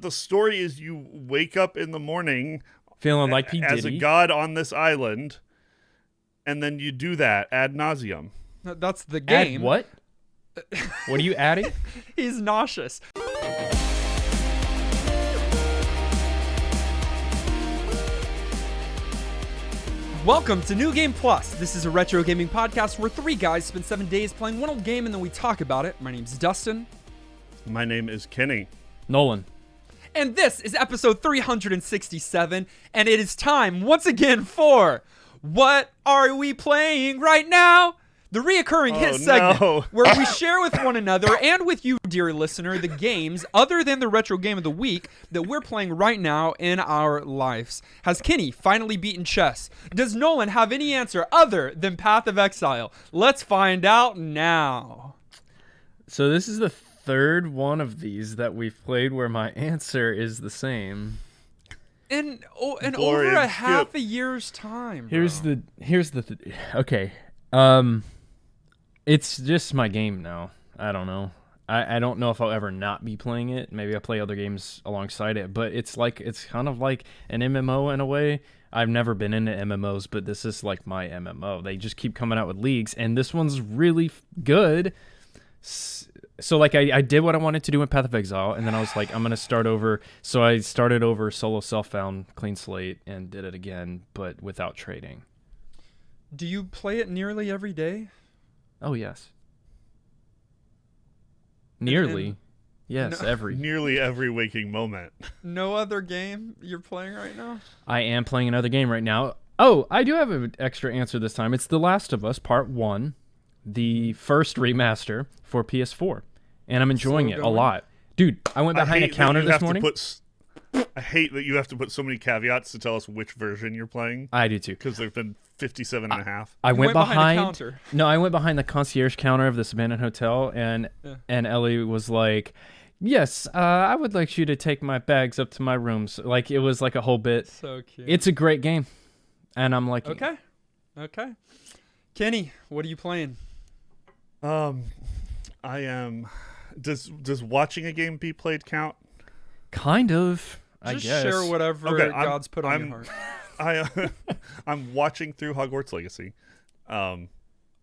The story is you wake up in the morning Feeling like P. Diddy. as a god on this island, and then you do that ad nauseum. No, that's the game. Add what? What are you adding? He's nauseous. Welcome to New Game Plus. This is a retro gaming podcast where three guys spend 7 days playing one old game and then we talk about it. My name's Dustin. My name is Kenny. Nolan. And this is episode 367, and it is time once again for What Are We Playing Right Now? The reoccurring hit segment where we share with one another and with you, dear listener, the games other than the retro game of the week that we're playing right now in our lives. Has Kenny finally beaten chess? Does Nolan have any answer other than Path of Exile? Let's find out now. So this is the third one of these that we've played where my answer is the same. In over a half a year's time. Okay. It's just my game now. I don't know. I don't know if I'll ever not be playing it. Maybe I'll play other games alongside it, but it's kind of like an MMO in a way. I've never been into MMOs, but this is like my MMO. They just keep coming out with leagues, and this one's really good. So like I did what I wanted to do in Path of Exile, and then I was like, I'm going to start over. So I started over solo self-found, clean slate, and did it again, but without trading. Do you play it nearly every day? Oh, yes. Nearly. Yes, no, Nearly every waking moment. No other game you're playing right now? I am playing another game right now. Oh, I do have an extra answer this time. It's The Last of Us Part 1, the first remaster for PS4. And I'm enjoying it a lot. Dude, I went behind a counter this morning. I hate that you have to put so many caveats to tell us which version you're playing. I do too. Because there've been 57 and a half. I went behind a counter. No, I went behind the concierge counter of this abandoned hotel, and Ellie was like, yes, I would like you to take my bags up to my rooms. Like, it was like a whole bit. So cute. It's a great game. And I'm like, Okay. Kenny, what are you playing? I am... Does watching a game be played count? Kind of, I guess. Just share whatever God's put on your heart. I'm watching through Hogwarts Legacy.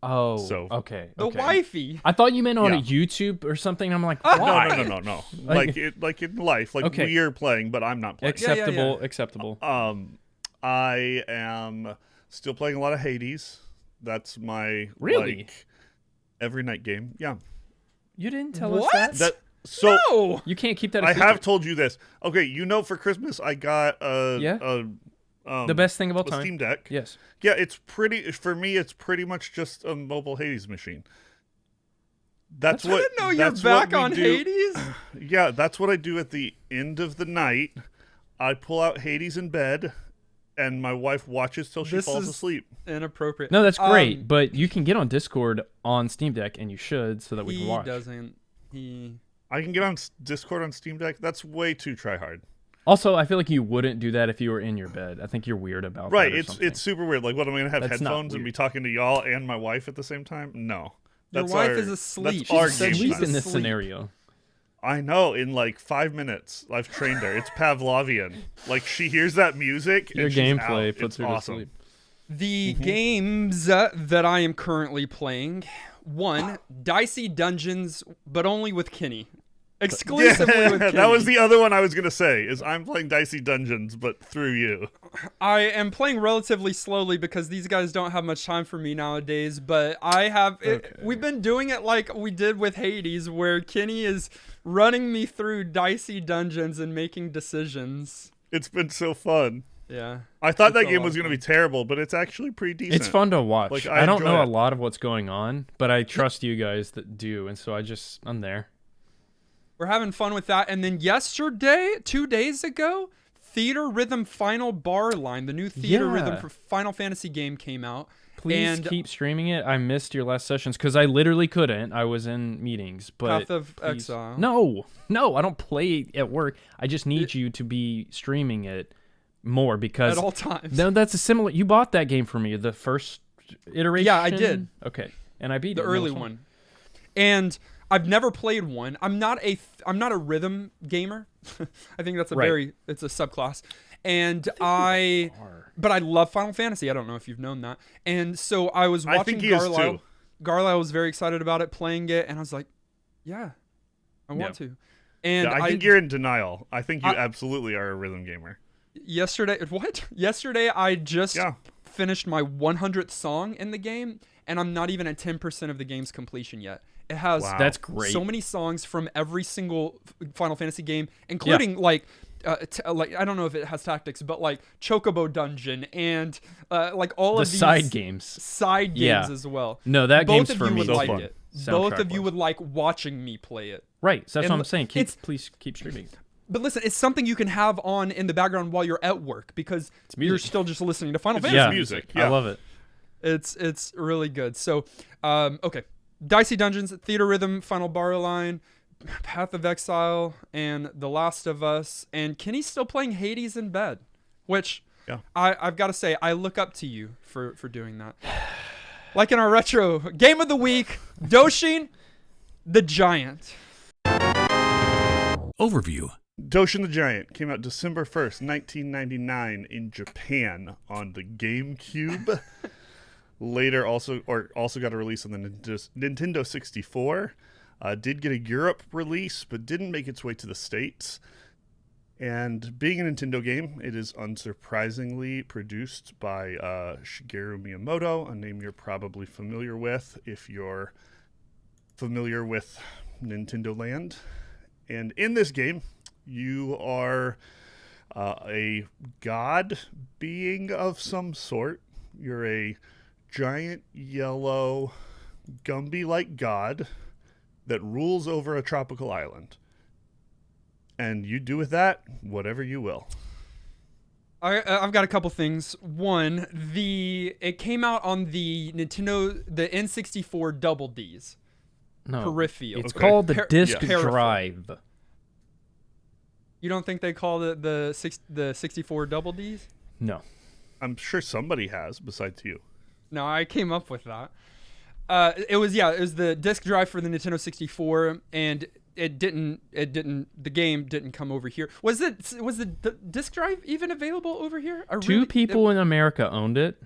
Okay. The wifey. I thought you meant on a YouTube or something. I'm like, why? No. like in life, we are playing, but I'm not playing. Acceptable. I am still playing a lot of Hades. That's my every night game. Yeah. You didn't tell us that. No! You can't keep that a I secret. have told you this. Okay, for Christmas I got the best thing of all time, Steam Deck. Yes. Yeah, it's pretty much just a mobile Hades machine. That's what. I didn't know you're back on Hades. Yeah, that's what I do at the end of the night. I pull out Hades in bed, and my wife watches till she falls asleep. Inappropriate. No, that's great, but you can get on Discord on Steam Deck, and you should, so that we can watch. I can get on Discord on Steam Deck. That's way too try-hard. Also, I feel like you wouldn't do that if you were in your bed. I think you're weird about that. Right, it's super weird. Like, what, am I going to have headphones and be talking to y'all and my wife at the same time? No. Your wife is asleep. She's asleep in this scenario. I know, in like 5 minutes. I've trained her. It's Pavlovian. Like, she hears that music Your and she's gameplay out. puts her to sleep. The games that I am currently playing, one, Dicey Dungeons, but only with Kenny. Exclusively with Kenny. That was the other one I was going to say, is I'm playing Dicey Dungeons, but through you. I am playing relatively slowly because these guys don't have much time for me nowadays, but I have... We've been doing it like we did with Hades, where Kenny is running me through Dicey Dungeons and making decisions. It's been so fun. Yeah. I thought that game was going to be terrible, but it's actually pretty decent. It's fun to watch. Like, I don't know a lot of what's going on, but I trust you guys that do, and so I'm there. We're having fun with that. And then yesterday, 2 days ago, Theater Rhythm Final Bar Line, the new Theater Rhythm for Final Fantasy game came out. Please keep streaming it. I missed your last sessions because I literally couldn't. I was in meetings. But Path of Exile. No, I don't play at work. I just need you to be streaming it more because at all times. No, that's a similar. You bought that game for me, the first iteration. Yeah, I did. Okay, and I beat the early one. And I've never played one. I'm not a rhythm gamer. I think that's it's a subclass. And but I love Final Fantasy. I don't know if you've known that. And so I was watching I think he is too. Carlisle was very excited about it, playing it, and I was like, yeah, I want to. And I think you're in denial. I think you absolutely are a rhythm gamer. Yesterday I just finished my 100th song in the game, and I'm not even at 10% of the game's completion yet. It has that's great. So many songs from every single Final Fantasy game, including like I don't know if it has tactics, but like Chocobo Dungeon and like all of these side games as well. No, that Both game's of for you me. would like it. Both of you Soundtrack-wise. would like watching me play it. Right, so that's And what I'm saying. Please keep streaming. But listen, it's something you can have on in the background while you're at work because you're still just listening to Final Fantasy Yeah, music. I love it. It's really good. So, okay. Dicey Dungeons, Theater Rhythm, Final Bar Line, Path of Exile, and The Last of Us. And Kenny's still playing Hades in bed, which I've got to say, I look up to you for doing that. Like in our retro game of the week, Doshin the Giant. Overview. Doshin the Giant came out December 1st, 1999 in Japan on the GameCube. Later also got a release on the Nintendo 64. Did get a Europe release, but didn't make its way to the States. And being a Nintendo game, it is unsurprisingly produced by Shigeru Miyamoto, a name you're probably familiar with if you're familiar with Nintendo Land. And in this game, you are a god being of some sort. You're a giant yellow Gumby-like god that rules over a tropical island. And you do with that whatever you will. I've got a couple things. One, it came out on the Nintendo, the N64 Double Ds. No, Peripheral. it's called the disc Peripheral. drive. You don't think they call it the 64 Double Ds? No. I'm sure somebody has besides you. No, I came up with that. It was the disc drive for the Nintendo 64, and the game didn't come over here. Was the disc drive even available over here? Two people in America owned it.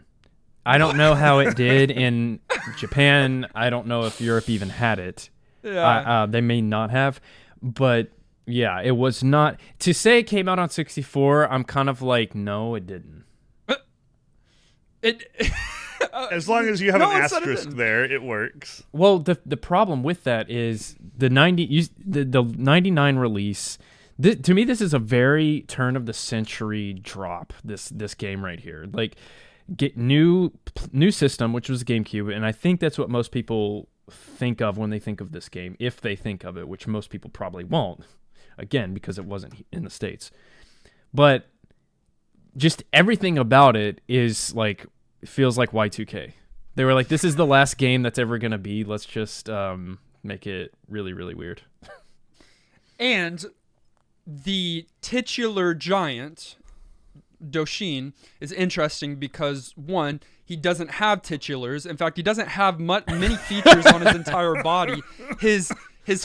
I don't know how it did in Japan. I don't know if Europe even had it. Yeah. They may not have, but yeah, it was not. To say it came out on 64, I'm kind of like, no, it didn't. As long as you have an asterisk there, it works. Well, the problem with that is the 99 release. To me, this is a very turn of the century drop. This game right here, like, get new system, which was the GameCube, and I think that's what most people think of when they think of this game, if they think of it, which most people probably won't. Again, because it wasn't in the States, but just everything about it is like. Feels like Y2K. They were like, this is the last game that's ever going to be. Let's just make it really, really weird. And the titular giant, Doshin, is interesting because, one, he doesn't have titulars. In fact, he doesn't have many features on his entire body. His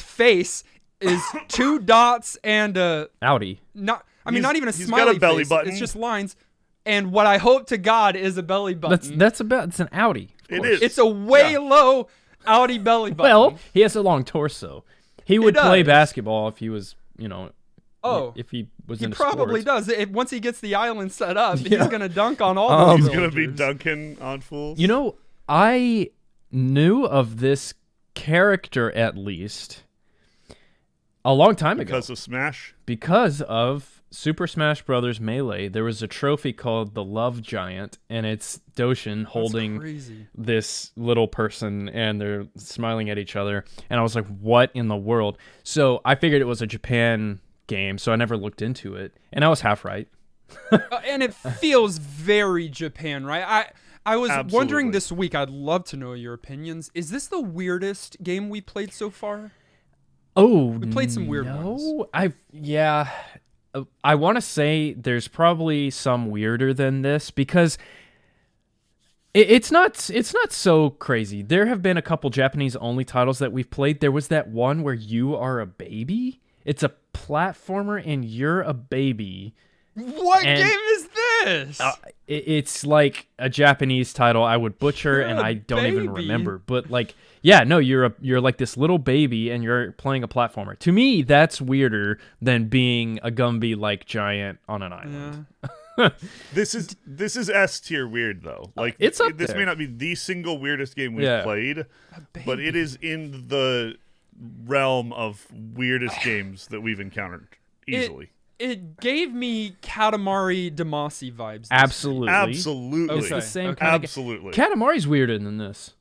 face is 2 dots and a... Outie. Not even a got smiley a belly face. button. It's just lines. And what I hope to God is a belly button. It's an outie. It is. It's a way low outie belly button. Well, he has a long torso. He would play does. basketball if he was, if he was He into probably sports. does. Once he gets the island set up, he's going to dunk on all those He's going to be villagers. dunking on fools. I knew of this character at least a long time ago. Because of Smash? Because of Super Smash Bros. Melee, there was a trophy called the Love Giant, and it's Doshin holding crazy. this little person, and they're smiling at each other. And I was like, what in the world? So I figured it was a Japan game, so I never looked into it. And I was half right. And it feels very Japan, right? I was Absolutely. wondering this week, I'd love to know your opinions. Is this the weirdest game we played so far? Oh, We played some weird ones. I want to say there's probably some weirder than this because It's not so crazy. There have been a couple Japanese only titles that we've played. There was that one where you are a baby. It's a platformer and you're a baby. What game is this? It's like a Japanese title I would butcher and I don't even remember. But like, yeah, no, you're like this little baby and you're playing a platformer. To me, that's weirder than being a Gumby like giant on an island. Yeah. This is S tier weird though. Like it's up this there. may not be the single weirdest game we've played, but it is in the realm of weirdest games that we've encountered easily. It gave me Katamari Damacy vibes. Absolutely. It's the same Okay. kind Absolutely. of Katamari's weirder than this,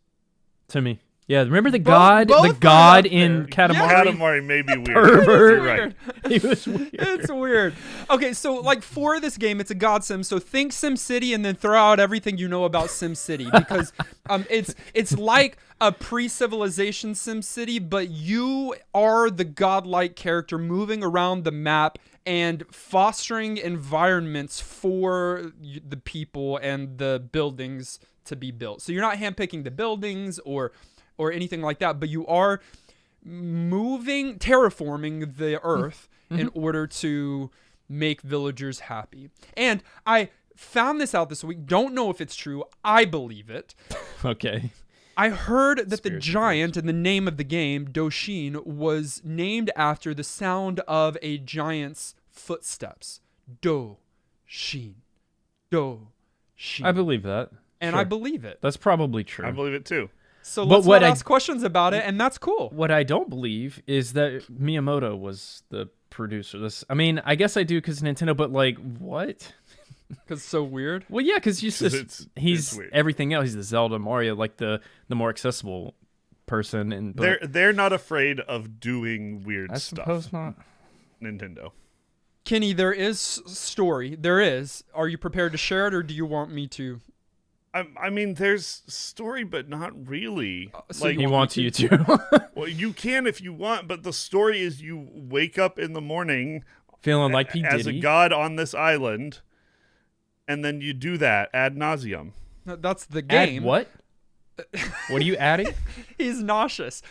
to me. Yeah, remember the Both god are in up Katamari? there. Katamari may be weird. Pervert. You're right. He was weird. It's weird. Okay, so like for this game, it's a God Sim. So think Sim City and then throw out everything you know about Sim City because it's like a pre-civilization Sim City, but you are the godlike character moving around the map and fostering environments for the people and the buildings to be built. So you're not handpicking the buildings or anything like that, but you are terraforming the earth in order to make villagers happy. And I found this out this week. Don't know if it's true. I believe it. Okay. I heard that the giant in the name of the game, Doshin, was named after the sound of a giant's footsteps. Do-shin. Do-shin. I believe that. And Sure. I believe it. That's probably true. I believe it too. So But let's what not I- ask questions about it, and that's cool. What I don't believe is that Miyamoto was the producer. I mean, I guess I do because Nintendo, but like, what? Because it's so weird. Well, yeah, because he's it's weird. everything else. He's the Zelda, Mario, like the more accessible person. And They're not afraid of doing weird I stuff. suppose not. Nintendo. Kenny, there is story. There is. Are you prepared to share it, or do you want me to? I mean, there's story, but not really. So like He wants you to. well, you can if you want, but the story is you wake up in the morning Feeling like P. as a Diddy. god on this island, and then you do that ad nauseum. That's the Add game. what? What are you adding? He's nauseous.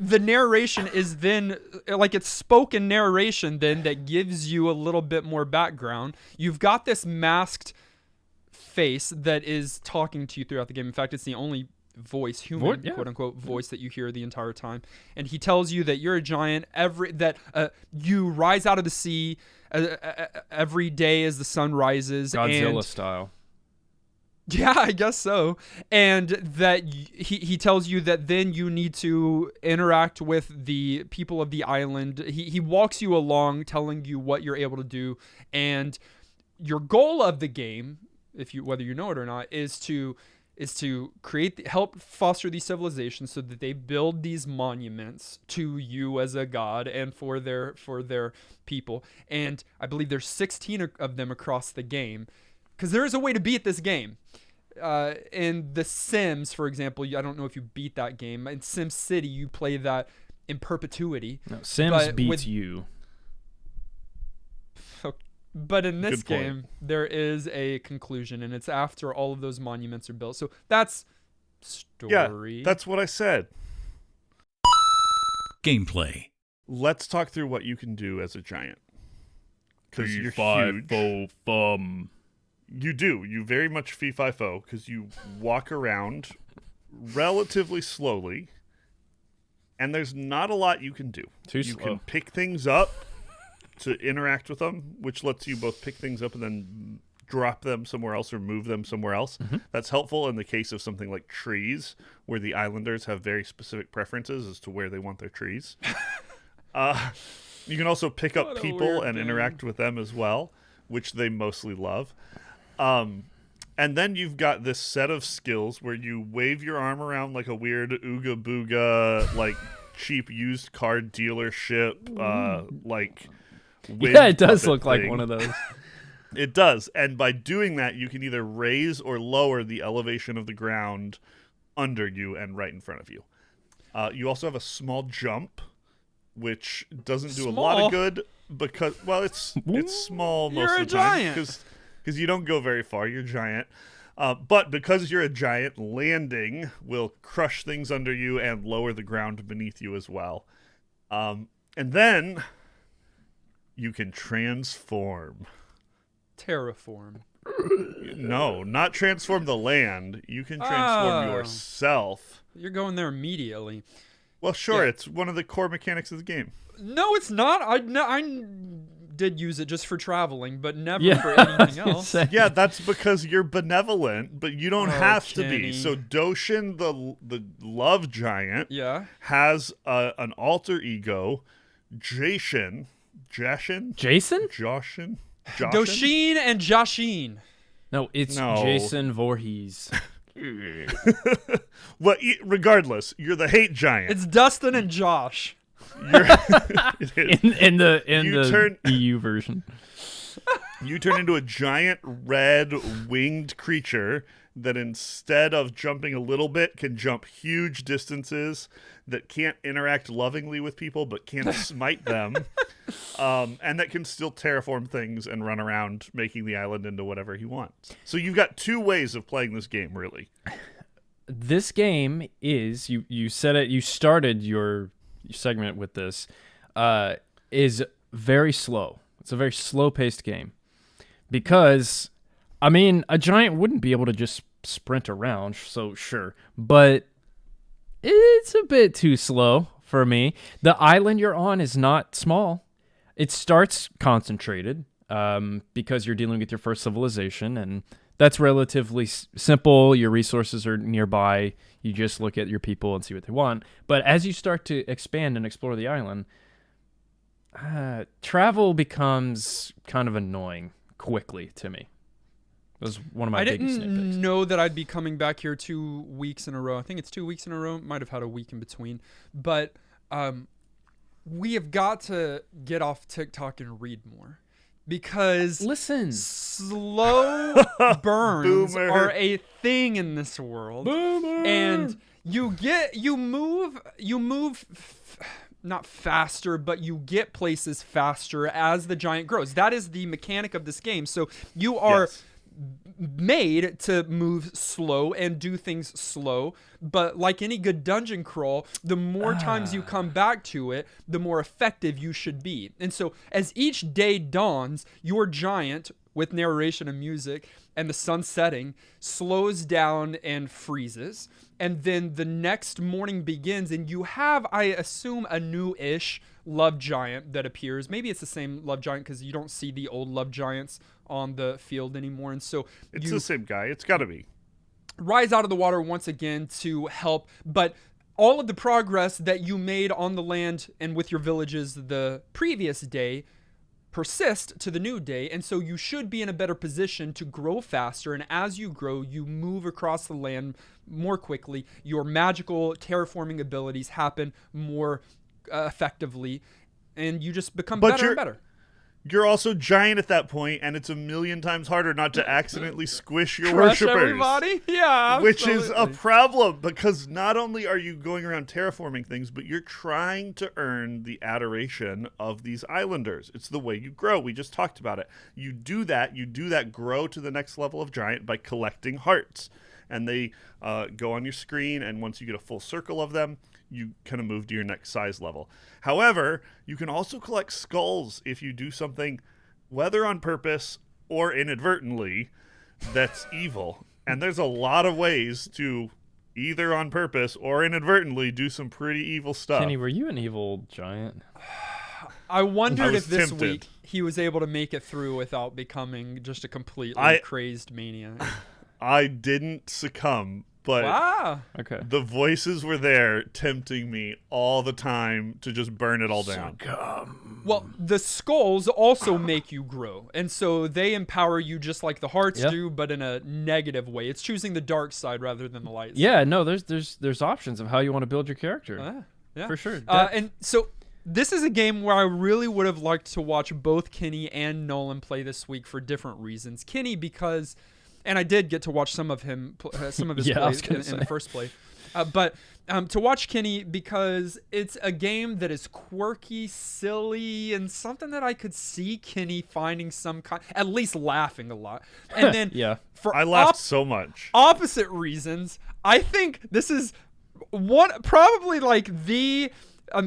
The narration is then like it's spoken narration then that gives you a little bit more background. You've got this masked face that is talking to you throughout the game. In fact, it's the only voice, human quote unquote voice that you hear the entire time. And he tells you that you're a giant. You rise out of the sea every day as the sun rises. Godzilla style. Yeah, I guess so. And that he tells you that then you need to interact with the people of the island. He walks you along telling you what you're able to do. And your goal of the game, whether you know it or not, is to help foster these civilizations so that they build these monuments to you as a god and for their people. And I believe there's 16 of them across the game. Because there is a way to beat this game. In The Sims, for example, I don't know if you beat that game. In Sim City, you play that in perpetuity. No, Sims beats you. But in this Good point. game, there is a conclusion, and it's after all of those monuments are built. So that's story. Yeah, that's what I said. Gameplay. Let's talk through what you can do as a giant. Because you're huge. You do. You very much fee-fi-fo because you walk around relatively slowly, and there's not a lot you can do. You can pick things up to interact with them, which lets you both pick things up and then drop them somewhere else or move them somewhere else. Mm-hmm. That's helpful in the case of something like trees, where the islanders have very specific preferences as to where they want their trees. You can also pick up people and interact with them as well, which they mostly love. And then you've got this set of skills where you wave your arm around like a weird ooga booga, like cheap used car dealership, like Yeah, it does look like one of those. It does. And by doing that, you can either raise or lower the elevation of the ground under you and right in front of you. You also have a small jump, which doesn't do a lot of good because, well, it's small most of the time. You're a giant. Because because you don't go very far. You're giant. But because you're a giant, landing will crush things under you and lower the ground beneath you as well. And then you can transform. Terraform. No, not transform the land. You can transform yourself. You're going there immediately. Well, sure, Yeah. it's one of the core mechanics of the game. No, it's not. I did use it just for traveling, but never Yeah, for anything else. Yeah, that's because you're benevolent, but you don't have to Kenny. be. So Doshin, the love giant, Yeah. has an alter ego, Jashin. Jason? Joshin? Doshin and Joshin. No, it's No. Jason Voorhees. Well, regardless, you're the hate giant. It's Dustin and Josh. It is. in the You turn- EU version. You turn into a giant red winged creature that instead of jumping a little bit can jump huge distances, that can't interact lovingly with people but can smite them, and that can still terraform things and run around making the island into whatever he wants. So you've got two ways of playing this game, really. This game is you said it. You started your segment with this. Is very slow. It's a very slow-paced game because, I mean, a giant wouldn't be able to just sprint around. So sure, but it's a bit too slow for me. The island you're on is not small. It starts concentrated because you're dealing with your first civilization, and that's relatively simple. Your resources are nearby. You just look at your people and see what they want. But as you start to expand and explore the island, travel becomes kind of annoying quickly to me. That was one of my I biggest didn't nitpicks. know that I'd be coming back here 2 weeks in a row. I think it's 2 weeks in a row. Might have had a week in between. But we have got to get off TikTok and read more. Because Listen, slow burns Boomer. are a thing in this world. Boomer. And you move not faster, but you get places faster as the giant grows. That is the mechanic of this game. So you are Yes. made to move slow and do things slow, but like any good dungeon crawl, the more times you come back to it, the more effective you should be. And so as each day dawns, your giant, with narration and music and the sun setting, slows down and freezes, and then the next morning begins, and you have, I assume, a new-ish love giant that appears. Maybe it's the same love giant because you don't see the old love giants on the field anymore, and so It's you the same guy. It's got to be. rise out of the water once again to help. But all of the progress that you made on the land and with your villages the previous day persist to the new day, and so you should be in a better position to grow faster. And as you grow, you move across the land more quickly. Your magical terraforming abilities happen more effectively, and you just become But better and better. You're also giant at that point, and it's a million times harder not to accidentally squish your Crush worshippers. everybody? Yeah, Which is a absolutely. problem, because not only are you going around terraforming things, but you're trying to earn the adoration of these islanders. It's the way you grow. We just talked about it. You do that grow to the next level of giant by collecting hearts. And they go on your screen, and once you get a full circle of them, you kind of move to your next size level. However, you can also collect skulls if you do something, whether on purpose or inadvertently, that's evil. And there's a lot of ways to either on purpose or inadvertently do some pretty evil stuff. Kenny, were you an evil giant? I wondered was if this tempted. week he was able to make it through without becoming just a completely crazed maniac. I didn't succumb, but Wow. Okay. the voices were there tempting me all the time to just burn it all down. Well, the skulls also make you grow, and so they empower you just like the hearts Yeah. do, but in a negative way. It's choosing the dark side rather than the light side. Yeah, no, there's options of how you want to build your character. Yeah. For sure. And so this is a game where I really would have liked to watch both Kenny and Nolan play this week for different reasons. Kenny because, and I did get to watch some of him, some of his Yeah, I was plays gonna in say. the first play. But to watch Kenny, because it's a game that is quirky, silly, and something that I could see Kenny finding some kind, at least laughing a lot. And then for I laughed so much. Opposite reasons, I think this is probably like the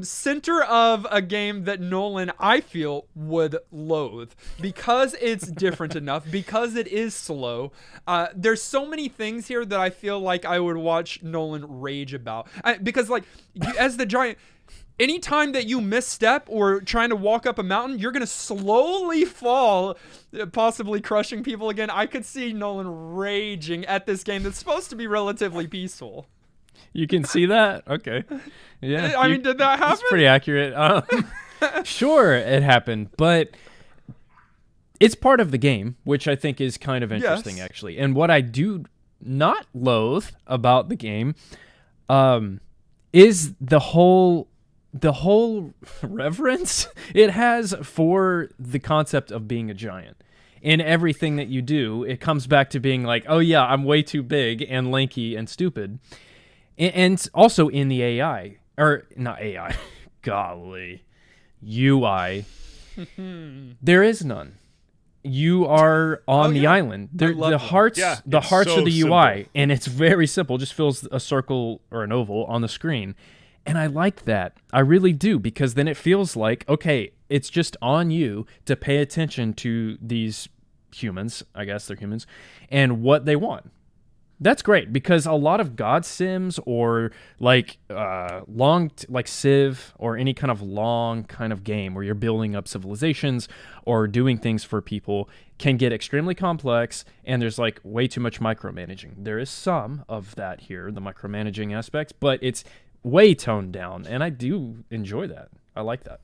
center of a game that Nolan, I feel, would loathe because it's different enough, because it is slow. There's so many things here that I feel like I would watch Nolan rage about. Because, like, as the giant, anytime that you misstep or trying to walk up a mountain, you're going to slowly fall, possibly crushing people again. I could see Nolan raging at this game that's supposed to be relatively peaceful. You can see that? Okay. Yeah. I mean, did that happen? That's pretty accurate. Sure, it happened, but it's part of the game, which I think is kind of interesting, actually. And what I do not loathe about the game is the whole reverence it has for the concept of being a giant. In everything that you do, it comes back to being like, oh yeah, I'm way too big and lanky and stupid. And also in the AI, or not AI, golly, UI, there is none. You are on the island. The hearts are the UI, and it's very simple. Just fills a circle or an oval on the screen. And I like that. I really do, because then it feels like, okay, it's just on you to pay attention to these humans, I guess they're humans, and what they want. That's great, because a lot of God Sims or like like Civ or any kind of long kind of game where you're building up civilizations or doing things for people can get extremely complex, and there's like way too much micromanaging. There is some of that here, the micromanaging aspects, but it's way toned down, and I do enjoy that. I like that.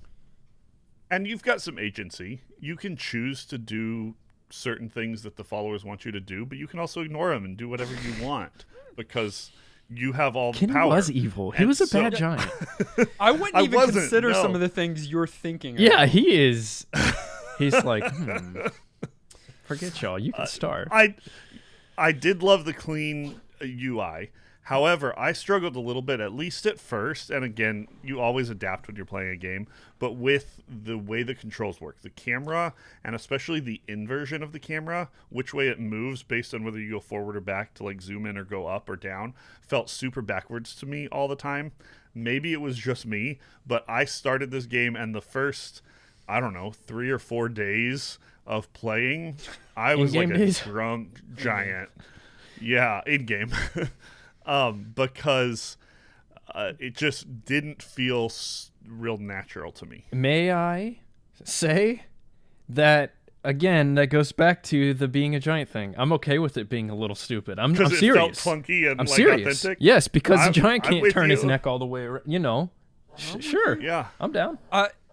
And you've got some agency. You can choose to do certain things that the followers want you to do, but you can also ignore them and do whatever you want because you have all the Kenny power. He was evil. He was a bad giant. I wouldn't even consider some of the things you're thinking of. Yeah, he is. He's like, forget y'all. You can start. I did love the clean UI. However, I struggled a little bit, at least at first, and again, you always adapt when you're playing a game, but with the way the controls work. The camera, and especially the inversion of the camera, which way it moves based on whether you go forward or back to like zoom in or go up or down, felt super backwards to me all the time. Maybe it was just me, but I started this game, and the first, 3 or 4 days of playing, I was like a drunk giant. Yeah, in-game. Because it just didn't feel real natural to me. May I say that, again, that goes back to the being a giant thing. I'm okay with it being a little stupid. I'm serious. Because it felt clunky and I'm like serious. authentic? Yes, because the giant can't turn his neck all the way around. You know. Sure. Yeah. I'm down.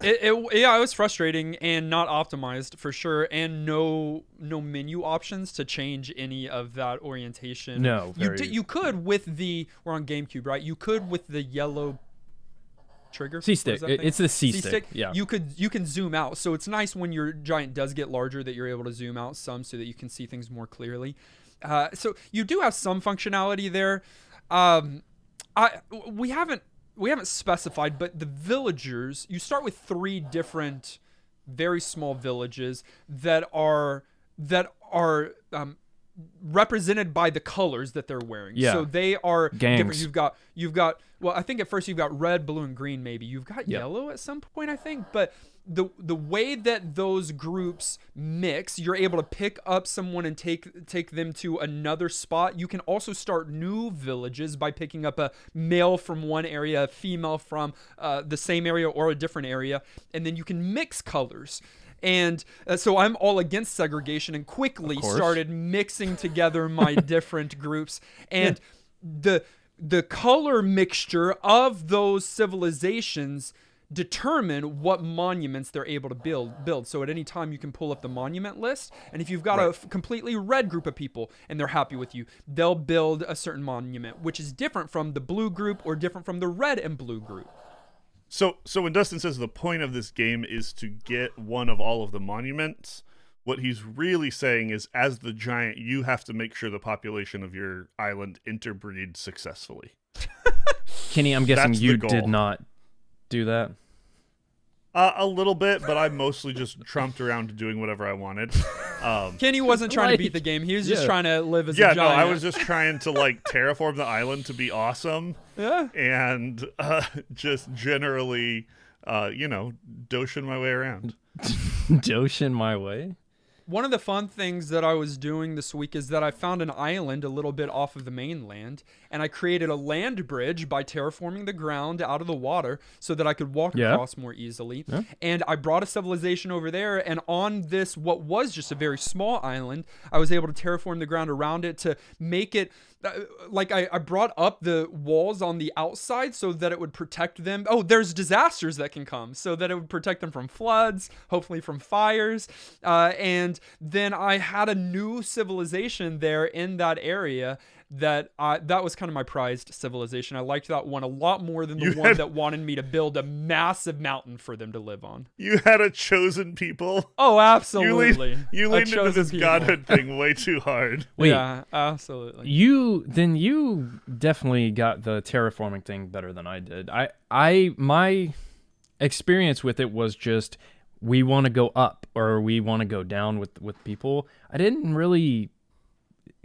It was frustrating and not optimized for sure, and no menu options to change any of that orientation. No, you could with we're on GameCube, right? You could with the yellow trigger. C-stick. It's the C-stick. Yeah. You can zoom out, so it's nice when your giant does get larger that you're able to zoom out some so that you can see things more clearly. So you do have some functionality there. We haven't specified, but the villagers, you start with 3 different very small villages that are represented by the colors that they're wearing. Yeah. So they are Gangs. different. You've got well, I think at first you've got red, blue, and green maybe. You've got yellow at some point, I think, but the way that those groups mix, you're able to pick up someone and take them to another spot. You can also start new villages by picking up a male from one area, a female from the same area or a different area, and then you can mix colors. And so I'm all against segregation and quickly started mixing together my different groups. And the color mixture of those civilizations determine what monuments they're able to build. So at any time you can pull up the monument list, and if you've got a completely red group of people and they're happy with you, they'll build a certain monument, which is different from the blue group or different from the red and blue group. So when Dustin says the point of this game is to get one of all of the monuments, what he's really saying is, as the giant, you have to make sure the population of your island interbreeds successfully. Kenny, I'm guessing That's the you goal. did not do that. A little bit, but I mostly just trumped around doing whatever I wanted. Kenny wasn't trying to beat the game. He was just trying to live as a giant. No, I was just trying to like terraform the island to be awesome. Yeah. And just generally, Doshin my way around. Doshin my way? One of the fun things that I was doing this week is that I found an island a little bit off of the mainland, and I created a land bridge by terraforming the ground out of the water so that I could walk across more easily. Yeah. And I brought a civilization over there, and on this, what was just a very small island, I was able to terraform the ground around it to make it like I brought up the walls on the outside so that it would protect them. Oh, there's disasters that can come, so that it would protect them from floods, hopefully from fires. And then I had a new civilization there in that area that was kind of my prized civilization. I liked that one a lot more than the one that wanted me to build a massive mountain for them to live on. You had a chosen people. Oh, absolutely. You leaned into this godhood thing way too hard. Wait, yeah, absolutely. You definitely got the terraforming thing better than I did. My experience with it was just we want to go up or we want to go down with people. I didn't really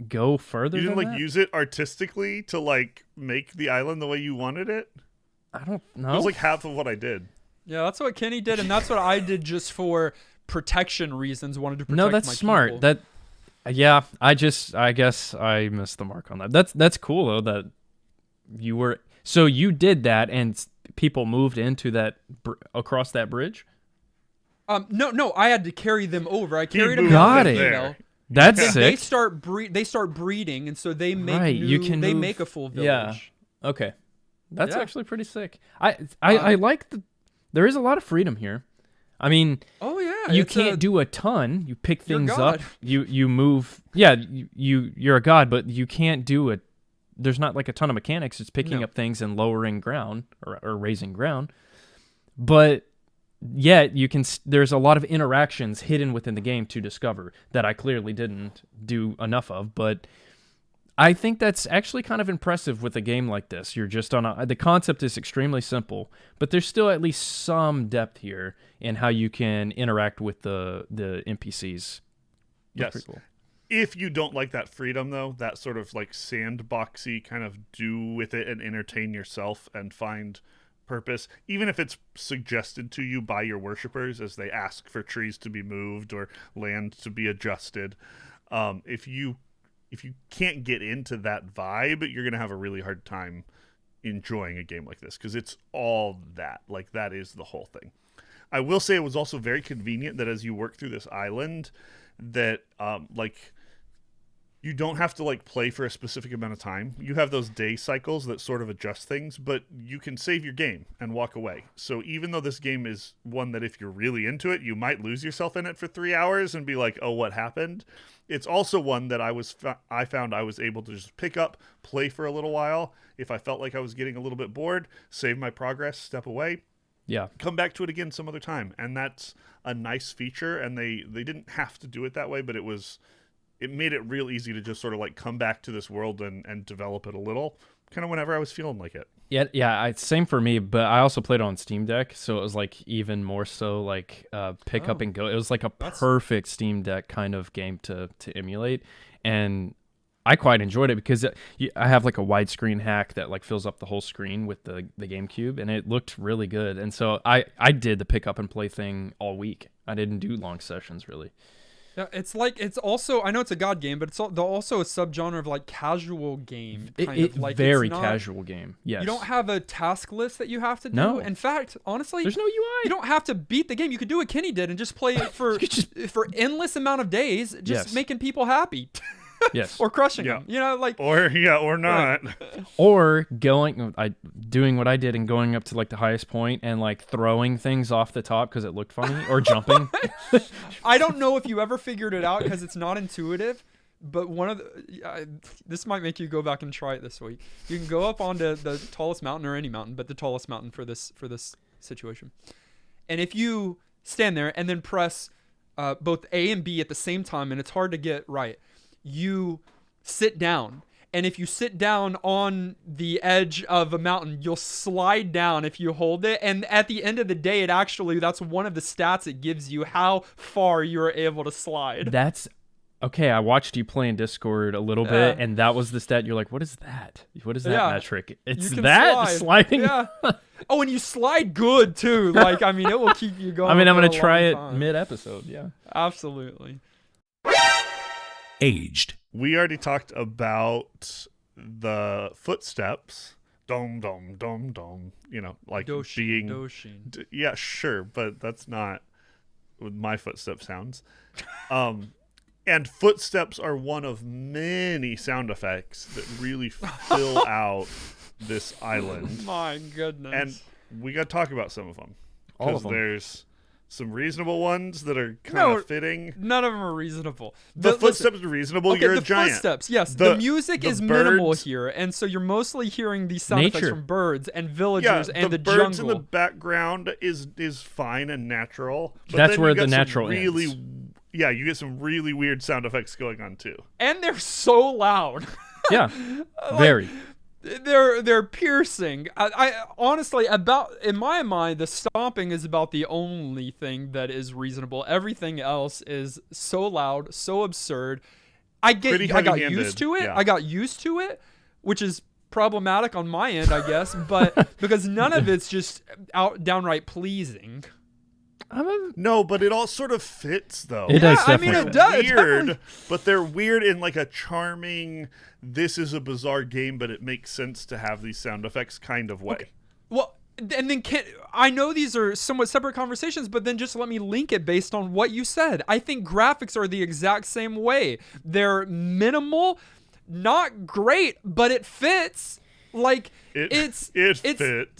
go further. You didn't than like that. use it artistically to like make the island the way you wanted it? I don't know. It was like half of what I did. Yeah, that's what Kenny did, and that's what I did just for protection reasons. Wanted to protect No, that's my smart. people. Yeah, I guess I missed the mark on that. That's cool though that you were. So you did that, and people moved into that across that bridge. No, I had to carry them over. I carried them. Got over, it. you know. That's sick. They start breeding, and so they make they make a full village. Yeah. Okay. That's actually pretty sick. I like there is a lot of freedom here. I mean, oh yeah, you can't do a ton. You pick things God. up. You move. Yeah, you're a god, but you can't do it. There's not like a ton of mechanics. It's picking up things and lowering ground or raising ground. But yet you can. There's a lot of interactions hidden within the game to discover that I clearly didn't do enough of. But I think that's actually kind of impressive with a game like this. You're just on the concept is extremely simple, but there's still at least some depth here in how you can interact with the NPCs. Yes. Pretty cool. If you don't like that freedom, though, that sort of like sandboxy kind of do with it and entertain yourself and find purpose, even if it's suggested to you by your worshippers as they ask for trees to be moved or land to be adjusted, if you can't get into that vibe, you're going to have a really hard time enjoying a game like this because it's all that. Like, that is the whole thing. I will say it was also very convenient that as you work through this island that, you don't have to, like, play for a specific amount of time. You have those day cycles that sort of adjust things, but you can save your game and walk away. So even though this game is one that if you're really into it, you might lose yourself in it for 3 hours and be like, oh, what happened? It's also one that I found I was able to just pick up, play for a little while. If I felt like I was getting a little bit bored, save my progress, step away, come back to it again some other time. And that's a nice feature. And they didn't have to do it that way, but it made it real easy to just sort of like come back to this world and develop it a little, kind of whenever I was feeling like it. Yeah, same for me, but I also played on Steam Deck, so it was like even more so like pick up and go. It was like a perfect Steam Deck kind of game to emulate, and I quite enjoyed it because I have like a widescreen hack that like fills up the whole screen with the GameCube, and it looked really good. And so I did the pick up and play thing all week. I didn't do long sessions really. Yeah, it's also, I know it's a god game, but it's also a subgenre of like casual game. Very casual game. Yes. You don't have a task list that you have to do. No. In fact, honestly, there's no UI. You don't have to beat the game. You could do what Kenny did and just play it for endless amount of days, just making people happy. Yes. Or crushing them. You know, like or not. Right. Or doing what I did and going up to like the highest point and like throwing things off the top because it looked funny, or jumping. I don't know if you ever figured it out because it's not intuitive, but one of the this might make you go back and try it this week. You can go up onto the tallest mountain, or any mountain, but the tallest mountain for this situation. And if you stand there and then press both A and B at the same time, and it's hard to get right, you sit down And if you sit down on the edge of a mountain, you'll slide down if you hold it. And at the end of the day, that's one of the stats it gives you, how far you're able to slide. That's okay. I watched you play in Discord a little bit, and that was the stat. You're like, what is that? What is that metric? It's that sliding. Yeah. Oh, and you slide good too. Like, I mean, it will keep you going. I mean, I'm going to try it mid-episode. Yeah. Absolutely. Aged. We already talked about the footsteps. Dom, dom, dom, dom. You know, like Doshin. Yeah, sure, but that's not what my footstep sounds. And footsteps are one of many sound effects that really fill out this island. My goodness. And we got to talk about some of them. All of them. There's some reasonable ones that are kind of fitting. None of them are reasonable. The footsteps are reasonable. Okay, You're the a giant. Footsteps, yes. The music is minimal birds, here, and so you're mostly hearing these sound effects from birds and villagers and the the birds jungle. in the background is fine and natural. But that's then where you get the some natural really, ends. Yeah, you get some really weird sound effects going on too. And they're so loud. Yeah, very. They're piercing. I honestly, in my mind, the stomping is about the only thing that is reasonable. Everything else is so loud, so absurd. I got used to it. Yeah. I got used to it, which is problematic on my end, I guess. But because none of it's just downright pleasing. No, but it all sort of fits though. It does I mean, definitely. it does. Weird, but they're weird in like a charming, this is a bizarre game, but it makes sense to have these sound effects kind of way. Okay. Well, and then I know these are somewhat separate conversations, but then just let me link it based on what you said. I think graphics are the exact same way. They're minimal, not great, but it fits. Like It fits.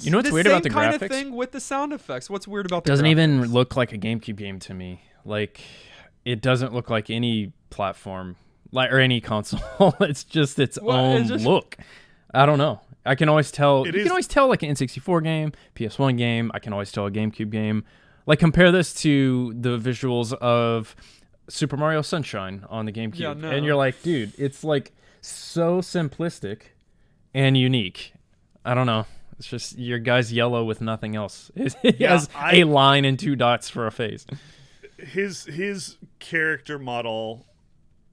You know what's weird about the same kind graphics? of thing with the sound effects. What's weird about the Doesn't graphics? even look like a GameCube game to me. Like, it doesn't look like any platform, or any console. It's just its own look. I don't know. I can always tell. You can always tell like an N64 game, PS1 game. I can always tell a GameCube game. Like, compare this to the visuals of Super Mario Sunshine on the GameCube, Yeah, no. and you're like, dude, it's like so simplistic and unique. I don't know. It's just your guy's yellow with nothing else. He has a line and 2 dots for a face. His character model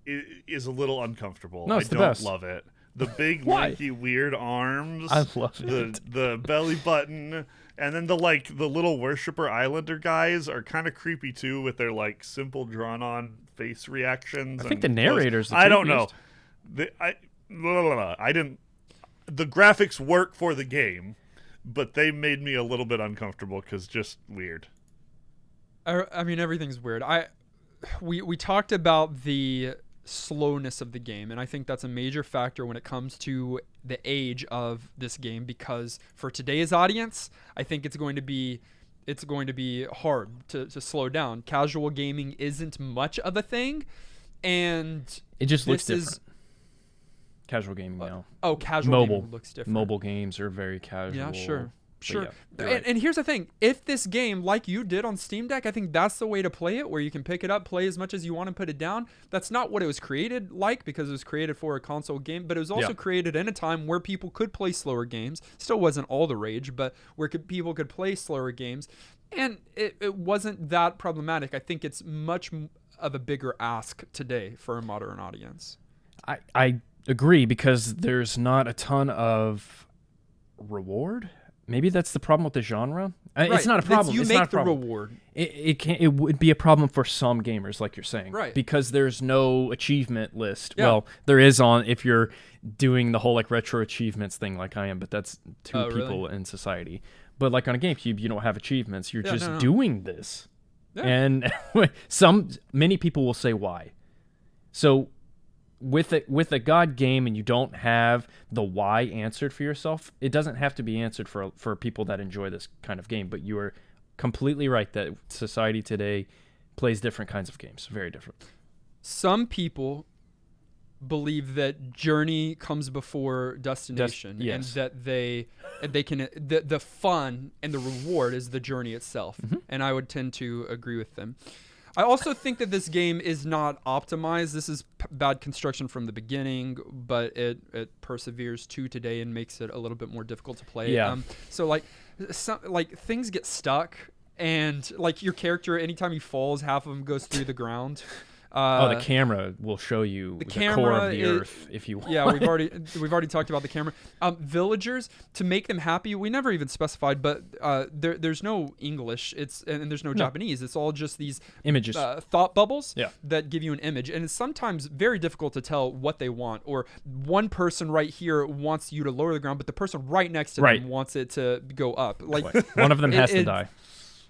is a little uncomfortable. No, it's I the don't best. love it. The big Why? lanky weird arms. I love it. The belly button, and then the little worshiper islander guys are kind of creepy too, with their like simple drawn on face reactions. I think the narrator's the I don't know. creepiest. I didn't. The graphics work for the game, but they made me a little bit uncomfortable because just weird. I mean, everything's weird. We talked about the slowness of the game, and I think that's a major factor when it comes to the age of this game, because for today's audience, I think it's going to be hard to slow down. Casual gaming isn't much of a thing, and It just looks different. Casual gaming now. Casual gaming looks different. Mobile games are very casual. Yeah, sure. Yeah, right. And here's the thing. If this game, like you did on Steam Deck, I think that's the way to play it, where you can pick it up, play as much as you want, and put it down. That's not what it was created like, because it was created for a console game, but it was also created in a time where people could play slower games. Still wasn't all the rage, but where people could play slower games. And it wasn't that problematic. I think it's much of a bigger ask today for a modern audience. I agree, because there's not a ton of reward. Maybe that's the problem with the genre. Right. It's not a problem. You it's make not a the problem. reward. It would be a problem for some gamers, like you're saying, Right? Because there's no achievement list. Yeah. Well, there is if you're doing the whole like retro achievements thing, like I am, but that's two people really? in society. But like on a GameCube, you don't have achievements. You're just no. doing this, Yeah. and many people will say why. So with a God game, and you don't have the why answered for yourself, it doesn't have to be answered for people that enjoy this kind of game. But you are completely right that society today plays different kinds of games, very different. Some people believe that journey comes before destination, yes. and that they can the fun and the reward is the journey itself. Mm-hmm. And I would tend to agree with them. I also think that this game is not optimized. This is bad construction from the beginning, but it perseveres to today and makes it a little bit more difficult to play. Yeah. So like things get stuck, and like your character, anytime he falls, half of him goes through the ground. The camera will show you the core of the earth if you want. Yeah, we've already talked about the camera. Villagers, to make them happy, we never even specified, but there's no English. And there's no Japanese. It's all just these images, thought bubbles yeah, that give you an image, and it's sometimes very difficult to tell what they want. Or one person right here wants you to lower the ground, but the person right next to them wants it to go up. Like one of them has to die.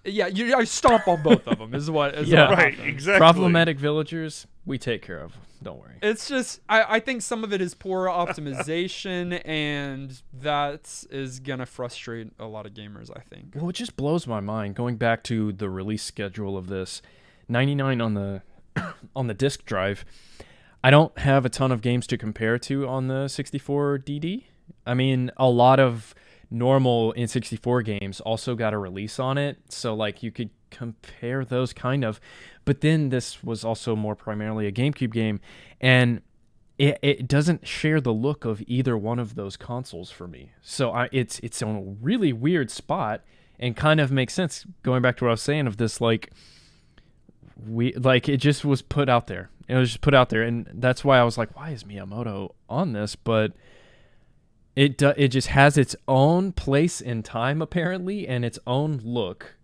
Yeah, I stomp on both of them is what exactly. Problematic villagers, we take care of. Don't worry. It's just, I think some of it is poor optimization, and that is going to frustrate a lot of gamers, I think. Well, it just blows my mind. Going back to the release schedule of this, 99 on the disk drive, I don't have a ton of games to compare to on the 64 DD. I mean, a lot of normal N64 games also got a release on it, so like you could compare those kind of, but then this was also more primarily a GameCube game, and it doesn't share the look of either one of those consoles for me. So it's on a really weird spot, and kind of makes sense going back to what I was saying of this, like it just was put out there. It was just put out there, and that's why I was like, why is Miyamoto on this? But it just has its own place in time, apparently, and its own look,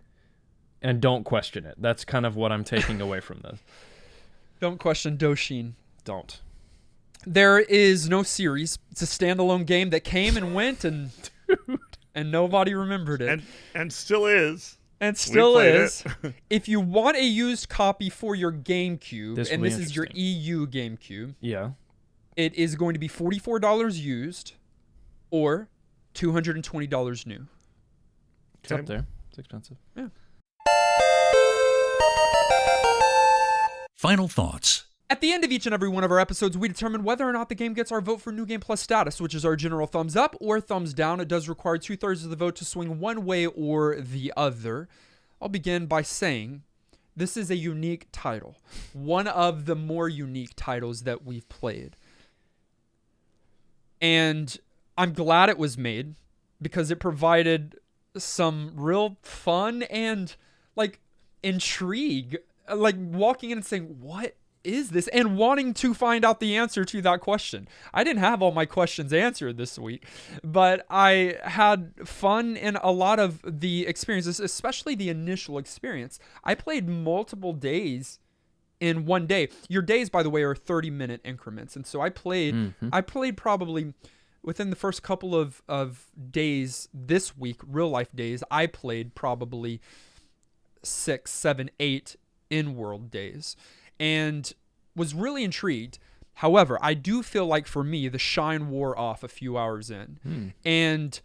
and don't question it. That's kind of what I'm taking away from this. Don't question Doshin. Don't. There is no series. It's a standalone game that came and went, and and nobody remembered it. And still is. And still is. If you want a used copy for your GameCube, this is your EU GameCube, it is going to be $44 used, or $220 new. It's up there. It's expensive. Yeah. Final thoughts. At the end of each and every one of our episodes, we determine whether or not the game gets our vote for New Game Plus status, which is our general thumbs up or thumbs down. It does require 2/3 of the vote to swing one way or the other. I'll begin by saying this is a unique title. One of the more unique titles that we've played. And I'm glad it was made because it provided some real fun and like intrigue, like walking in and saying, what is this? And wanting to find out the answer to that question. I didn't have all my questions answered this week, but I had fun in a lot of the experiences, especially the initial experience. I played multiple days in one day. Your days, by the way, are 30-minute increments. And so I played probably within the first couple of days this week, real life days, I played probably 6, 7, 8 in-world days and was really intrigued. However, I do feel like for me, the shine wore off a few hours in. And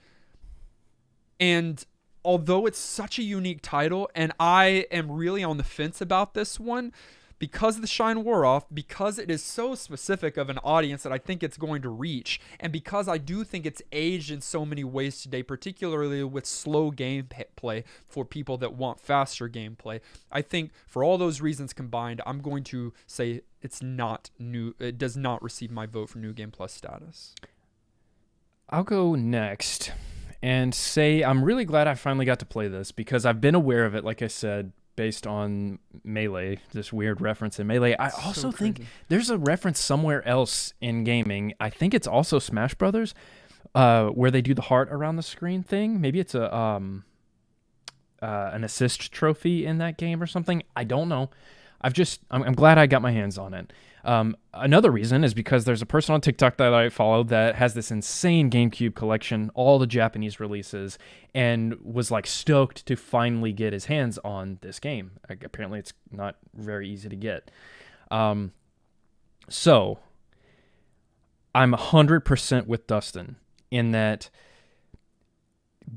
although it's such a unique title, and I am really on the fence about this one, because the shine wore off, because it is so specific of an audience that I think it's going to reach, and because I do think it's aged in so many ways today, particularly with slow gameplay for people that want faster gameplay, I think for all those reasons combined, I'm going to say it's not new. It does not receive my vote for New Game Plus status. I'll go next and say I'm really glad I finally got to play this because I've been aware of it, like I said, based on Melee, this weird reference in Melee. I also think there's a reference somewhere else in gaming. I think it's also Smash Brothers, where they do the heart around the screen thing. Maybe it's an assist trophy in that game or something. I don't know. I'm glad I got my hands on it. Another reason is because there's a person on TikTok that I follow that has this insane GameCube collection, all the Japanese releases, and was like stoked to finally get his hands on this game. Apparently it's not very easy to get. So I'm 100% with Dustin in that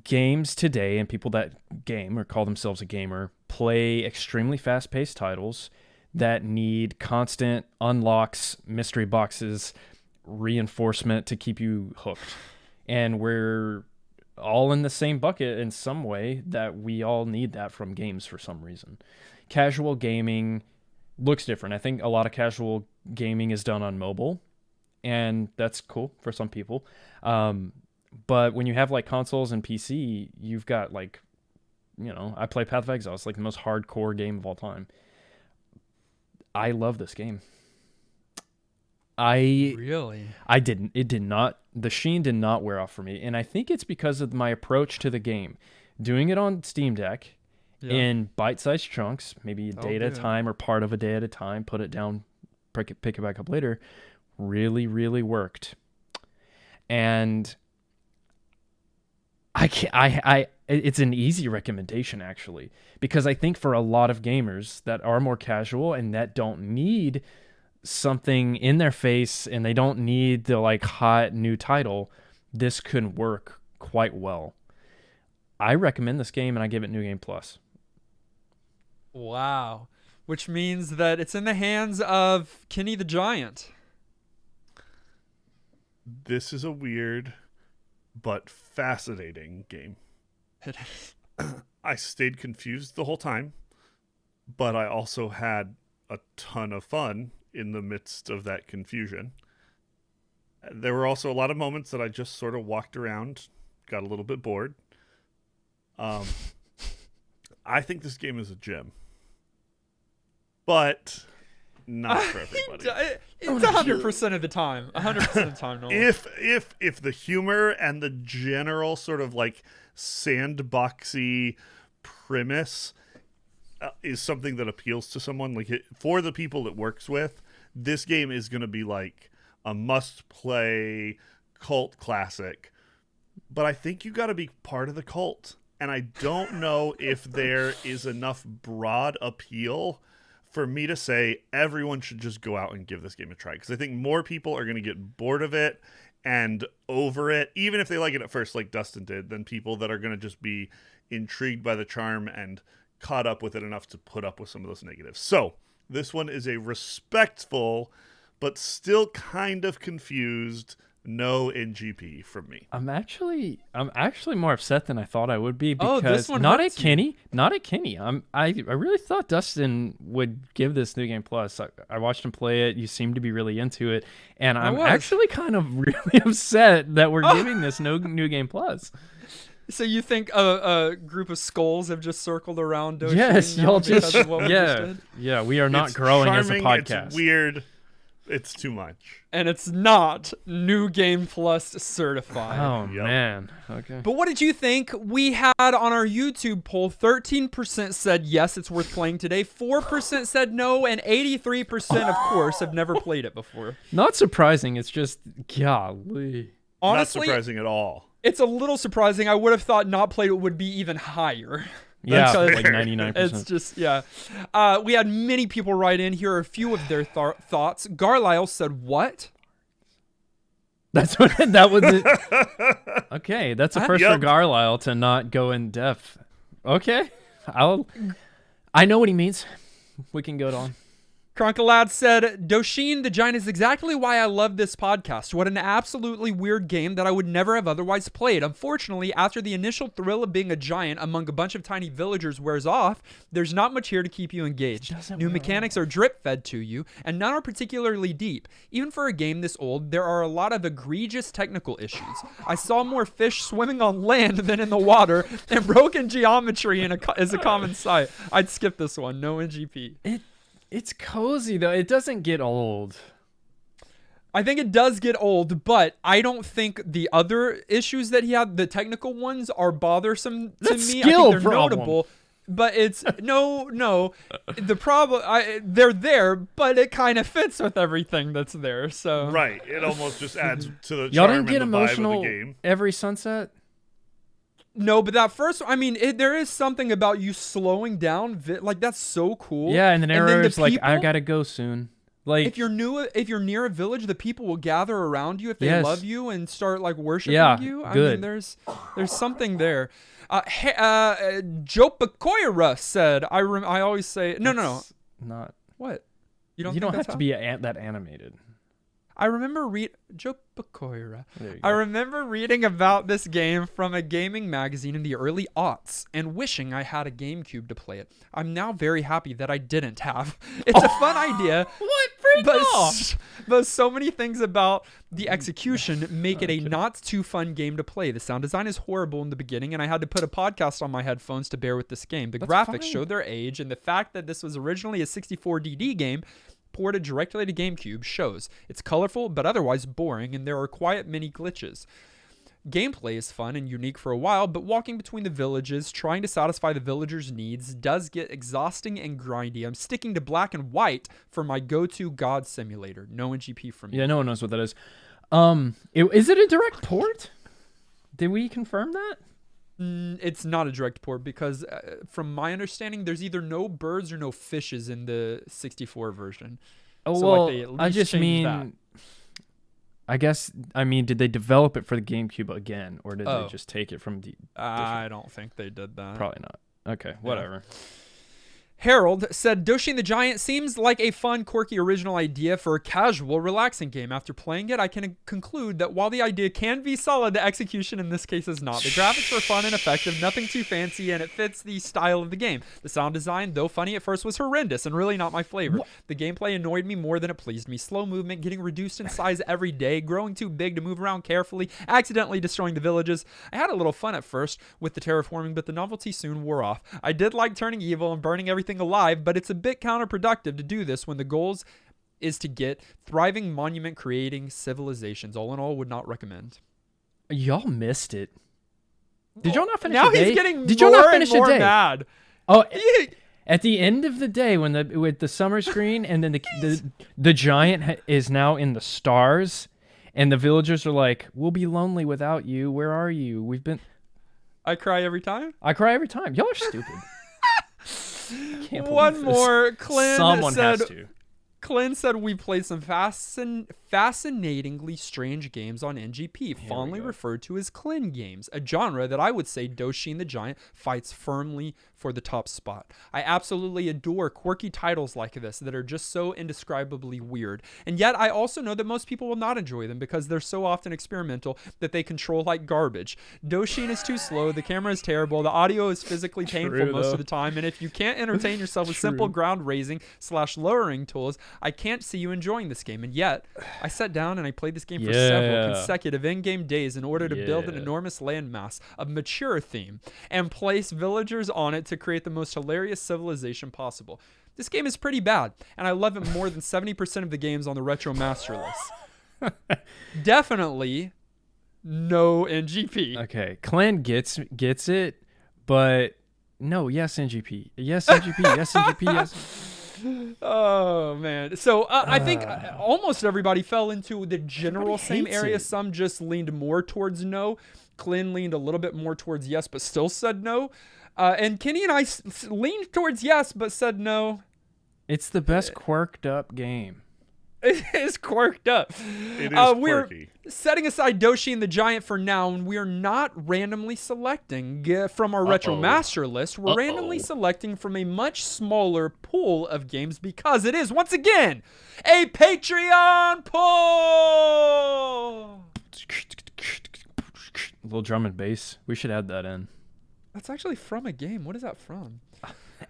games today and people that game or call themselves a gamer play extremely fast-paced titles that need constant unlocks, mystery boxes, reinforcement to keep you hooked. And we're all in the same bucket in some way that we all need that from games for some reason. casual gaming looks different. I think a lot of casual gaming is done on mobile, and that's cool for some people. But when you have like consoles and PC, you've got like, I play Path of Exile. It's like the most hardcore game of all time. I love this game. Really? The sheen did not wear off for me. And I think it's because of my approach to the game. Doing it on Steam Deck in bite-sized chunks, maybe a day at a time or part of a day at a time, put it down, pick it back up later, really, really worked. And it's an easy recommendation, actually, because I think for a lot of gamers that are more casual and that don't need something in their face and they don't need the like hot new title, this could work quite well. I recommend this game and I give it New Game Plus. Wow. Which means that it's in the hands of Kenny the Giant. This is a weird but fascinating game. I stayed confused the whole time, but I also had a ton of fun in the midst of that confusion. There were also a lot of moments that I just sort of walked around, got a little bit bored. I think this game is a gem, but not for everybody. It's 100% of the time. 100% of the time. Nolan. If the humor and the general sort of like sandboxy premise is something that appeals to someone, like for the people it works with, this game is going to be like a must-play cult classic. But I think you got to be part of the cult, and I don't know if there is enough broad appeal for me to say everyone should just go out and give this game a try, because I think more people are going to get bored of it and over it, even if they like it at first like Dustin did, than people that are going to just be intrigued by the charm and caught up with it enough to put up with some of those negatives. So this one is a respectful but still kind of confused no NGP from me. I'm actually more upset than I thought I would be, because this one not at hurts you. Kenny. I really thought Dustin would give this New Game Plus. I watched him play it. You seem to be really into it, and I'm actually kind of really upset that we're giving this New Game Plus. So you think a group of skulls have just circled around Doshin? Yes, y'all just did? Yeah. We are not It's growing charming, as a podcast. It's weird. It's too much. And it's not New Game Plus certified. Oh Yep. man. Okay. But what did you think? We had on our YouTube poll, 13% said yes, it's worth playing today. 4% said no, and 83% of course have never played it before. Not surprising. It's just golly. Honestly, Not surprising at all. it's a little surprising. I would have thought not played it would be even higher. Yeah, Because like 99%. It's just, yeah. We had many people write in. Here are a few of their thoughts. Garlisle said, what? That's what that was. Okay, that's a first for Yep. Garlisle to not go in depth. Okay, I know what he means. We can go on. Cronkalad said, Doshin the Giant is exactly why I love this podcast. What an absolutely weird game that I would never have otherwise played. Unfortunately, after the initial thrill of being a giant among a bunch of tiny villagers wears off, there's not much here to keep you engaged. New mechanics are drip-fed to you, and none are particularly deep. Even for a game this old, there are a lot of egregious technical issues. I saw more fish swimming on land than in the water, and broken geometry is a common sight. I'd skip this one. No NGP. It's cozy though. It doesn't get old. I think it does get old, but I don't think the other issues that he had, the technical ones, are bothersome to That's me. skill I think they're problem. notable, but it's no. The problem, they're there, but it kind of fits with everything that's there. So Right. It almost just adds to the Y'all charm didn't get and the vibe of emotional the game. every sunset. no, but that first, I mean, there is something about you slowing down, like that's so cool. Yeah, and the narrator's like, I people- gotta go soon. Like If you're near a village, the people will gather around you if they Yes. love you and start like worshiping Yeah, you. I good. mean, there's something there. Jopakoira said, I always say no. Not. What? You You think don't that's have to how? be that animated. I remember reading about this game from a gaming magazine in the early aughts and wishing I had a GameCube to play it. I'm now very happy that I didn't have. It's a fun idea. But so many things about the execution make it a not too fun game to play. The sound design is horrible in the beginning, and I had to put a podcast on my headphones to bear with this game. The graphics show their age, and the fact that this was originally a 64DD game ported directly to GameCube shows. It's colorful, but otherwise boring, and there are quiet mini glitches. Gameplay is fun and unique for a while, but walking between the villages, trying to satisfy the villagers' needs, does get exhausting and grindy. I'm sticking to black and white for my go-to God simulator. No NGP from me. Yeah, no one knows what that is. Is it a direct port? Did we confirm that? It's not a direct port because, from my understanding, there's either no birds or no fishes in the 64 version. Oh, so, well, they at least I just mean, that. did they develop it for the GameCube again, or did they just take it from the... I don't think they did that. Probably not. Okay, whatever. Harold said, Doshin the Giant seems like a fun, quirky, original idea for a casual, relaxing game. After playing it, I can conclude that while the idea can be solid, the execution in this case is not. The graphics are fun and effective, nothing too fancy, and it fits the style of the game. The sound design, though funny at first, was horrendous and really not my flavor. What? The gameplay annoyed me more than it pleased me. Slow movement, getting reduced in size every day, growing too big to move around carefully, accidentally destroying the villages. I had a little fun at first with the terraforming, but the novelty soon wore off. I did like turning evil and burning everything alive, but it's a bit counterproductive to do this when the goals is to get thriving monument creating civilizations. All in all, would not recommend. Y'all missed it. Did y'all not finish now the day? He's getting Did y'all more not finish and more the day? mad. Oh, at the end of the day, when with the summer screen, and then the giant is now in the stars, and the villagers are like, "We'll be lonely without you. Where are you? We've been." I cry every time. Y'all are stupid. One more. Someone has to. Clint said we played some fascinatingly strange games on NGP, fondly referred to as Clin games, a genre that I would say Doshin the Giant fights firmly for the top spot. I absolutely adore quirky titles like this that are just so indescribably weird. And yet I also know that most people will not enjoy them because they're so often experimental that they control like garbage. Doshin is too slow, the camera is terrible, the audio is physically painful most of the time, and if you can't entertain yourself with simple ground raising / lowering tools, I can't see you enjoying this game. And yet, I sat down and I played this game for several consecutive in-game days in order to build an enormous landmass of mature theme and place villagers on it to create the most hilarious civilization possible. This game is pretty bad, and I love it more than 70% of the games on the Retro Master list. Definitely no NGP. Okay, Clan gets it, but no, yes NGP. Yes NGP, yes NGP, yes. Oh man, so I think almost everybody fell into the general same area. Some just leaned more towards no. Clint leaned a little bit more towards yes, but still said no. And Kenny and I leaned towards yes, but said no. It's the best quirked up game. It is quirked up. It is we're quirky. Setting aside Doshin the Giant for now, and we're not randomly selecting from our Retro Master list. We're randomly selecting from a much smaller pool of games because it is, once again, a Patreon poll! A little drum and bass. We should add that in. That's actually from a game. What is that from?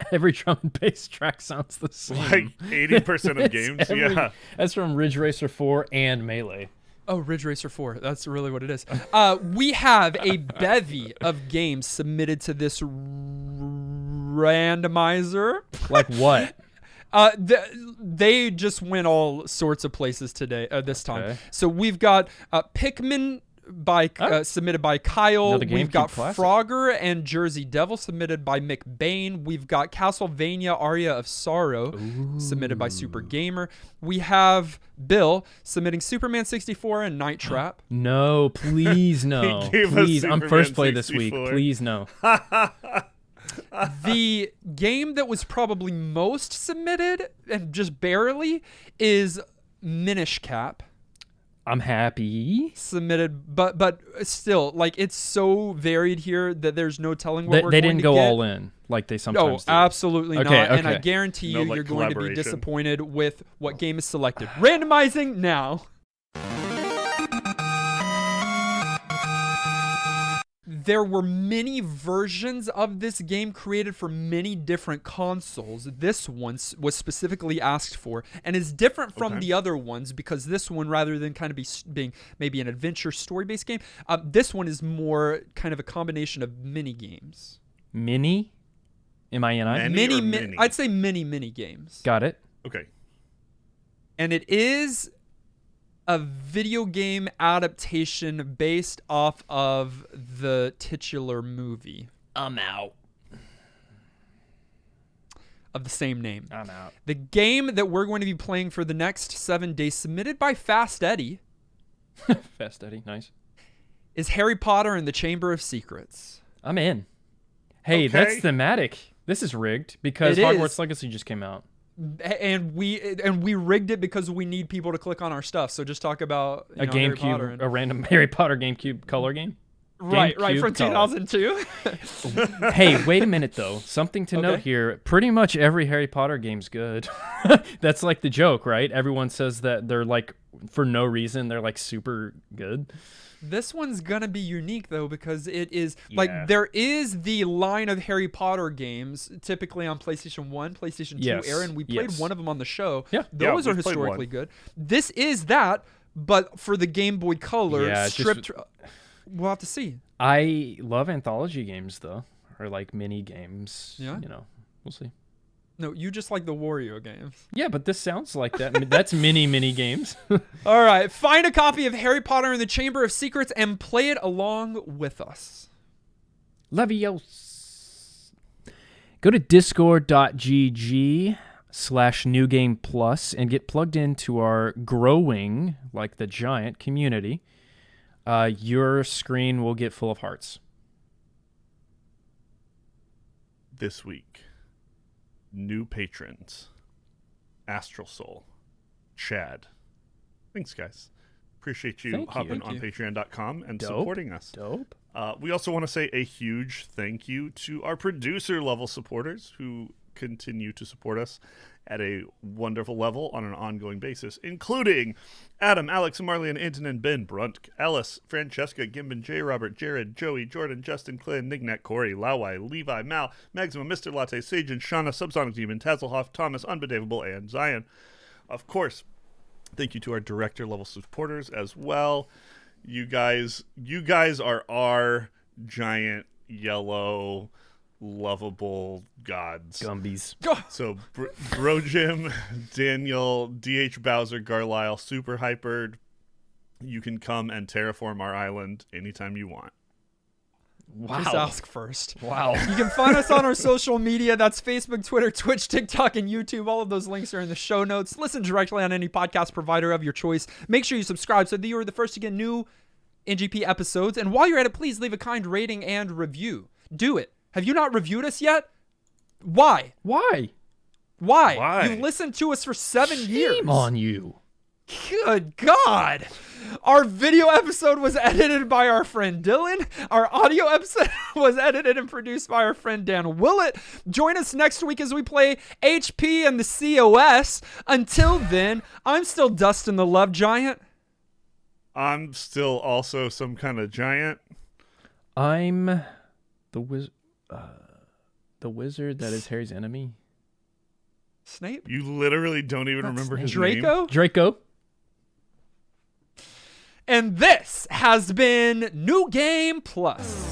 Every drum and bass track sounds the same. Like 80% of games, yeah. That's from Ridge Racer 4 and Melee. Oh, Ridge Racer 4. That's really what it is. We have a bevy of games submitted to this randomizer. Like what? They just went all sorts of places today. This time. So we've got Pikmin submitted by Kyle. We've got Frogger and Jersey Devil submitted by Mick Bain. We've got Castlevania Aria of Sorrow submitted by Super Gamer. We have Bill submitting Superman 64 and Night Trap. No, please no. Please, I'm first play this week. Please no. The game that was probably most submitted, and just barely, is Minish Cap. I'm happy. Submitted, but still, like, it's so varied here that there's no telling what we're going to get. They didn't go all in like they sometimes do. Absolutely not. And I guarantee you, you're going to be disappointed with what game is selected. Randomizing now. there were many versions of this game created for many different consoles. This one was specifically asked for and is different from the other ones because this one, rather than kind of being maybe an adventure story-based game, this one is more kind of a combination of mini games. Mini? M-I-N-I? Mini. I'd say mini games. Got it. Okay. And it is a video game adaptation based off of the titular movie I'm out. of the same name. I'm out. The game that we're going to be playing for the next 7 days, submitted by Fast Eddie, Fast Eddie, nice. is Harry Potter and the Chamber of Secrets. I'm in. Hey, that's thematic. This is rigged because Hogwarts Legacy just came out. And we rigged it because we need people to click on our stuff. So just talk about a Harry Potter GameCube, a random Harry Potter GameCube color game. Right, from 2002. Hey, wait a minute though. Something to note here. Pretty much every Harry Potter game's good. That's like the joke, right? Everyone says that they're like, for no reason, they're like super good. This one's gonna be unique though because it is like there is the line of Harry Potter games typically on PlayStation 1, PlayStation 2 era, and we played one of them on the show. Yeah. Those are historically good. This is that, but for the Game Boy Color stripped. We'll have to see. I love anthology games though, or like mini games. Yeah. You know, we'll see. No, you just like the Wario games. Yeah, but this sounds like that. That's mini games. All right. Find a copy of Harry Potter and the Chamber of Secrets and play it along with us. Levios. Go to discord.gg/newgameplus and get plugged into our growing, like the giant, community. Your screen will get full of hearts. This week, new patrons, Astral Soul, Chad. Thanks, guys. Appreciate you hopping on patreon.com and supporting us. Dope. We also want to say a huge thank you to our producer level supporters who continue to support us at a wonderful level on an ongoing basis, including Adam, Alex, Marley, Anton, Ben, Brunt, Ellis, Francesca, Gimbin, J. Robert, Jared, Joey, Jordan, Justin, Clint, Nignac, Corey, Lawai, Levi, Mal, Maxima, Mr. Latte, Sage, and Shauna, Subsonic Demon, Tazelhoff, Thomas, Unbedavable, and Zion. Of course, thank you to our director level supporters as well. You guys are our giant yellow lovable gods. Gumbies. So Bro Jim, Daniel, DH Bowser, Garlisle, Super Hypered, you can come and terraform our island anytime you want. Wow. Just ask first. Wow. You can find us on our social media. That's Facebook, Twitter, Twitch, TikTok, and YouTube. All of those links are in the show notes. Listen directly on any podcast provider of your choice. Make sure you subscribe so that you are the first to get new NGP episodes. And while you're at it, please leave a kind rating and review. Do it. Have you not reviewed us yet? Why? You've listened to us for 7 years. Shame on you. Good God. Our video episode was edited by our friend Dylan. Our audio episode was edited and produced by our friend Dan Willett. Join us next week as we play HP and the COS. Until then, I'm still Dustin the Love Giant. I'm still also some kind of giant. I'm the wizard that is Harry's enemy. Snape? You literally don't even remember his name? Draco. And this has been New Game Plus.